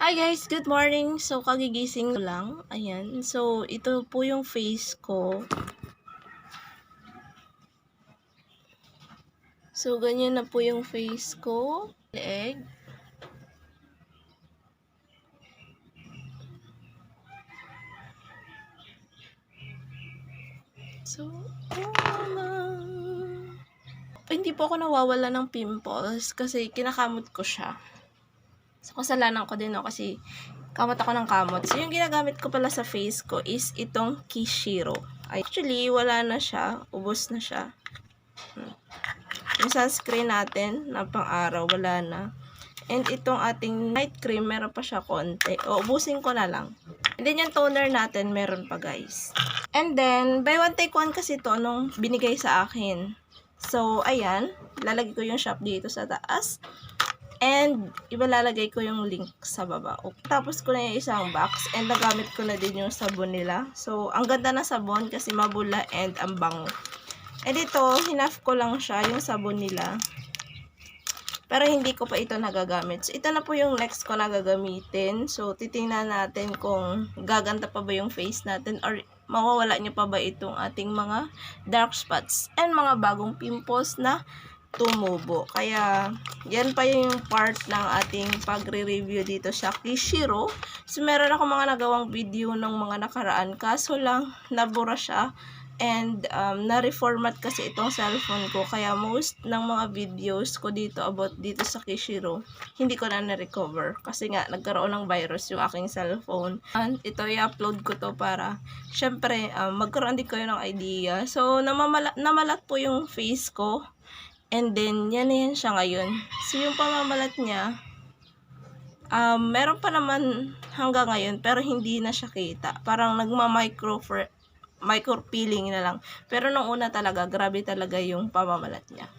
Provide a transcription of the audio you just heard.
Hi guys, good morning. So, kagigising ko lang. Ayan. So, ito po yung face ko. So, ganyan na po yung face ko. Leeg. So, hindi po ako nawawala ng pimples kasi kinakamot ko siya. So, kasalanan ko din kasi kamot ako ng kamot. So, yung ginagamit ko pala sa face ko is itong Kishiro. Actually, wala na siya. Ubos na siya. Yung sunscreen natin na pang-araw, wala na. And itong ating night cream, meron pa siya konti. O, ubusin ko na lang. And then yung toner natin, meron pa guys. And then, buy one take one kasi to nung binigay sa akin. So, ayan. Lalagay ko yung shop dito sa taas. And, ibalalagay ko yung link sa baba. Okay. Tapos ko na yung isang box. And nagamit ko na din yung sabon nila. So, ang ganda na sabon kasi mabula and ang bango. And ito, hinaf ko lang siya, yung sabon nila. Pero hindi ko pa ito nagagamit. So, ito na po yung next ko na gagamitin. So, titingnan natin kung gaganda pa ba yung face natin or mawawala niya pa ba itong ating mga dark spots and mga bagong pimples na tumubo. Kaya, yan pa yung part ng ating pagre-review dito sa Kishiro. So, meron ako mga nagawang video ng mga nakaraan. Kaso lang, nabura siya. And, na-reformat kasi itong cellphone ko. Kaya, most ng mga videos ko dito about dito sa Kishiro, hindi ko na na-recover. Kasi nga, nagkaroon ng virus yung aking cellphone. And, ito, i-upload ko to para, syempre, magkaroon din kayo ng idea. So, namalat po yung face ko. And then, yan na yan siya ngayon. So, yung pamamalat niya, meron pa naman hanggang ngayon, pero hindi na siya kita. Parang micro peeling na lang. Pero nung una talaga, grabe talaga yung pamamalat niya.